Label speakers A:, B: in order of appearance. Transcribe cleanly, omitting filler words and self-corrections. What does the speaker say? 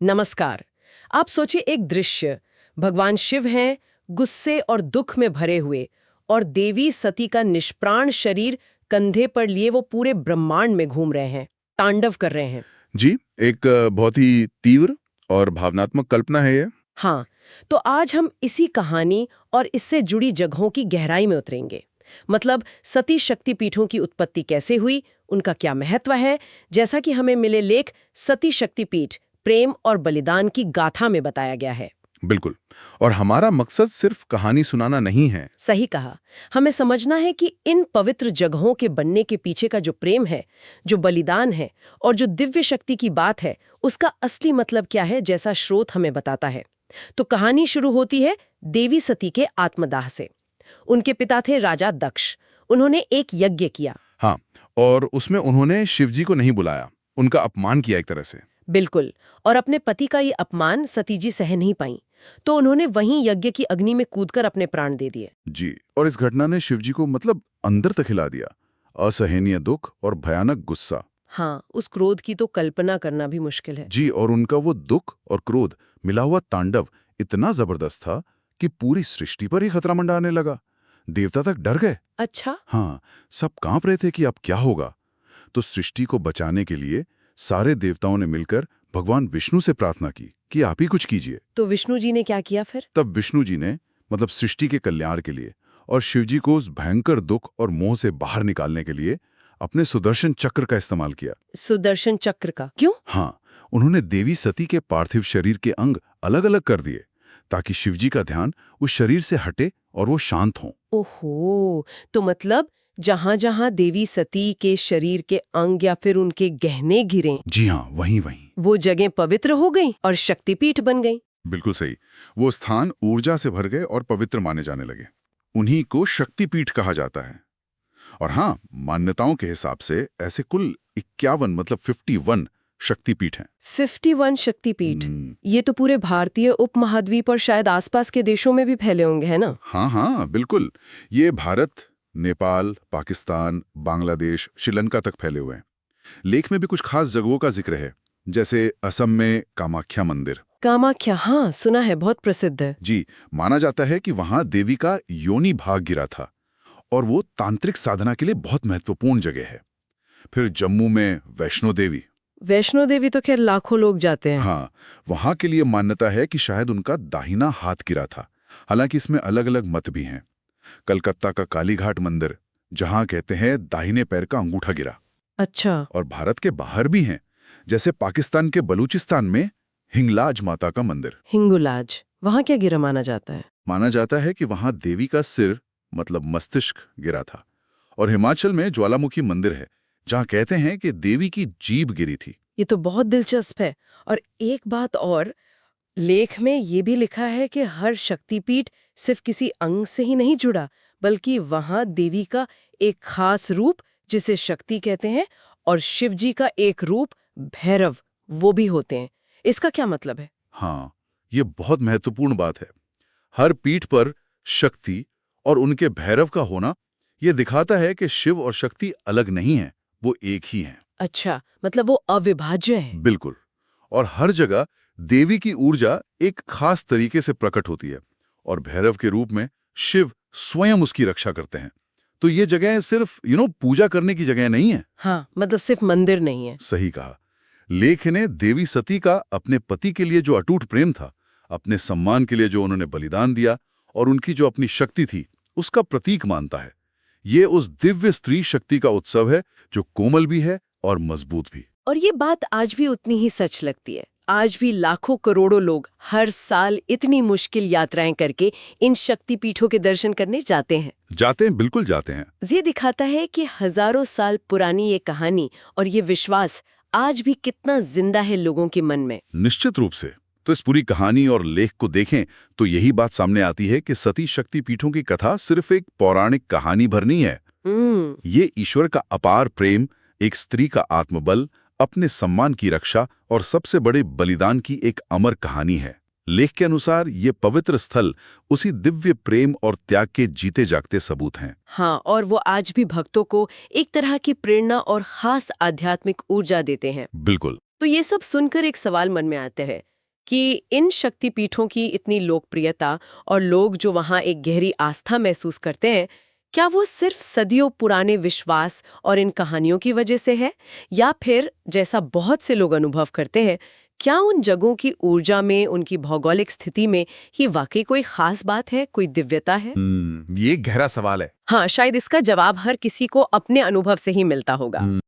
A: नमस्कार। आप सोचिए एक दृश्य, भगवान शिव हैं, गुस्से और दुख में भरे हुए, और देवी सती का निष्प्राण शरीर कंधे पर लिए वो पूरे ब्रह्मांड में घूम रहे हैं, तांडव कर रहे हैं।
B: जी, एक बहुत ही तीव्र और भावनात्मक कल्पना है ये।
A: हाँ, तो आज हम इसी कहानी और इससे जुड़ी जगहों की गहराई में उतरेंगे। मतलब सती शक्तिपीठों की उत्पत्ति कैसे हुई, उनका क्या महत्व है, जैसा कि हमें मिले लेख सती शक्तिपीठ प्रेम और बलिदान की गाथा में बताया गया है।
B: बिल्कुल। और हमारा मकसद सिर्फ कहानी सुनाना नहीं है।
A: सही कहा। हमें समझना है कि इन पवित्र जगहों के बनने के पीछे का जो प्रेम है, जो बलिदान है और जो दिव्य शक्ति की बात है, उसका असली मतलब क्या है, जैसा स्रोत हमें बताता है। तो कहानी शुरू होती है देवी सती के आत्मदाह से। उनके पिता थे राजा दक्ष। उन्होंने एक यज्ञ किया।
B: हाँ, और उसमें उन्होंने शिवजी को नहीं बुलाया, उनका अपमान किया एक तरह से।
A: बिल्कुल। और अपने पति का ये अपमान सतीजी सह नहीं पाईं, तो उन्होंने वहीं यज्ञ की अग्नि में कूदकर अपने प्राण दे दिए।
B: जी, और इस घटना ने शिवजी को अंदर तक हिला दिया। असहनीय दुख और भयानक गुस्सा।
A: हाँ, उस क्रोध की तो कल्पना करना भी मुश्किल है।
B: जी, और उनका वो दुख और क्रोध मिला हुआ तांडव इतना जबरदस्त था कि पूरी सृष्टि पर ही खतरा मंडाने लगा। देवता तक डर गए।
A: अच्छा।
B: हाँ, सब कांप रहे थे कि अब क्या होगा। तो सृष्टि को बचाने के लिए सारे देवताओं ने मिलकर भगवान विष्णु से प्रार्थना की कि आप ही कुछ कीजिए।
A: तो विष्णु जी ने क्या किया फिर?
B: तब विष्णु जी ने सृष्टि के कल्याण के लिए और शिवजी को उस भयंकर दुख और मोह से बाहर निकालने के लिए अपने सुदर्शन चक्र का इस्तेमाल किया।
A: सुदर्शन चक्र का क्यों?
B: हाँ, उन्होंने देवी सती के पार्थिव शरीर के अंग अलग अलग कर दिए ताकि शिवजी का ध्यान उस शरीर से हटे और वो शांत हों।
A: ओहो, तो मतलब जहां जहां देवी सती के शरीर के अंग या फिर उनके गहने गिरे,
B: जी हाँ, वहीं
A: वो जगह पवित्र हो गई और शक्तिपीठ बन गई।
B: बिल्कुल सही। वो स्थान ऊर्जा से भर गए और पवित्र माने जाने लगे। उन्हीं को शक्तिपीठ कहा जाता है। और हाँ, मान्यताओं के हिसाब से ऐसे कुल 51 51 शक्तिपीठ हैं।
A: 51 शक्तिपीठ। ये तो पूरे भारतीय उपमहाद्वीप और शायद आसपास के देशों में भी फैले होंगे, है ना?
B: हाँ हाँ, बिल्कुल। ये भारत, नेपाल, पाकिस्तान, बांग्लादेश, श्रीलंका तक फैले हुए हैं। लेख में भी कुछ खास जगहों का जिक्र है, जैसे असम में कामाख्या मंदिर।
A: कामाख्या, हाँ सुना है, बहुत प्रसिद्ध है।
B: जी, माना जाता है कि वहां देवी का योनि भाग गिरा था और वो तांत्रिक साधना के लिए बहुत महत्वपूर्ण जगह है। फिर जम्मू में वैष्णो देवी।
A: वैष्णो देवी तो खैर लाखों लोग जाते हैं।
B: हाँ, वहां के लिए मान्यता है कि शायद उनका दाहिना हाथ गिरा था। हालांकि इसमें अलग अलग मत भी हैं। कलकत्ता का कालीघाट मंदिर, जहां कहते हैं दाहिने पैर का अंगूठा गिरा।
A: अच्छा।
B: और भारत के बाहर भी हैं, जैसे पाकिस्तान के बलूचिस्तान में हिंगलाज माता का मंदिर।
A: हिंगुलाज, वहां क्या गिरा माना जाता है?
B: माना जाता है कि वहां देवी का सिर मस्तिष्क गिरा था। और हिमाचल में ज्वालामुखी मंदिर है, जहां कहते हैं कि देवी की जीभ गिरी थी।
A: ये तो बहुत दिलचस्प है। और एक बात और, लेख में ये भी लिखा है कि हर शक्तिपीठ सिर्फ किसी अंग से ही नहीं जुड़ा, बल्कि वहां देवी का एक खास रूप, जिसे शक्ति कहते हैं, और शिवजी का एक रूप भैरव, वो भी होते हैं। इसका क्या मतलब है?
B: हाँ, ये बहुत महत्वपूर्ण बात है। हर पीठ पर शक्ति और उनके भैरव का होना ये दिखाता है कि शिव और शक्ति अलग नहीं हैं, वो एक ही हैं।
A: अच्छा, मतलब वो अविभाज्य है।
B: बिल्कुल। और हर जगह देवी की ऊर्जा एक खास तरीके से प्रकट होती है और भैरव के रूप में शिव स्वयं उसकी रक्षा करते हैं। तो ये जगह सिर्फ पूजा करने की जगह नहीं है।
A: हाँ, मतलब सिर्फ मंदिर नहीं है।
B: सही कहा। लेख ने देवी सती का अपने पति के लिए जो अटूट प्रेम था, अपने सम्मान के लिए जो उन्होंने बलिदान दिया और उनकी जो अपनी शक्ति थी, उसका प्रतीक मानता है। ये उस दिव्य स्त्री शक्ति का उत्सव है जो कोमल भी है और मजबूत भी।
A: और ये बात आज भी उतनी ही सच लगती है। आज भी लाखों करोड़ों लोग हर साल इतनी मुश्किल यात्राएं करके इन शक्तिपीठों के दर्शन करने जाते हैं।
B: जाते हैं, बिल्कुल जाते हैं।
A: ये दिखाता है कि हजारों साल पुरानी ये कहानी और ये विश्वास आज भी कितना जिंदा है लोगों के मन में।
B: निश्चित रूप से। तो इस पूरी कहानी और लेख को देखें तो यही बात सामने आती है कि सती शक्तिपीठों की कथा सिर्फ एक पौराणिक कहानी भर नहीं है। ये ईश्वर का अपार प्रेम, एक स्त्री का आत्मबल, अपने सम्मान की रक्षा और सबसे बड़े बलिदान की एक अमर कहानी है। लेख के अनुसार ये पवित्र स्थल उसी दिव्य प्रेम और त्याग के जीते जागते सबूत हैं।
A: हाँ, और वो आज भी भक्तों को एक तरह की प्रेरणा और खास आध्यात्मिक ऊर्जा देते हैं।
B: बिल्कुल।
A: तो ये सब सुनकर एक सवाल मन में आता है, कि इन शक्तिपीठों की इतनी लोकप्रियता और लोग जो वहाँ एक गहरी आस्था महसूस करते हैं, क्या वो सिर्फ सदियों पुराने विश्वास और इन कहानियों की वजह से है, या फिर जैसा बहुत से लोग अनुभव करते हैं, क्या उन जगहों की ऊर्जा में, उनकी भौगोलिक स्थिति में ही वाकई कोई खास बात है, कोई दिव्यता है?
C: ये गहरा सवाल है।
A: हाँ, शायद इसका जवाब हर किसी को अपने अनुभव से ही मिलता होगा।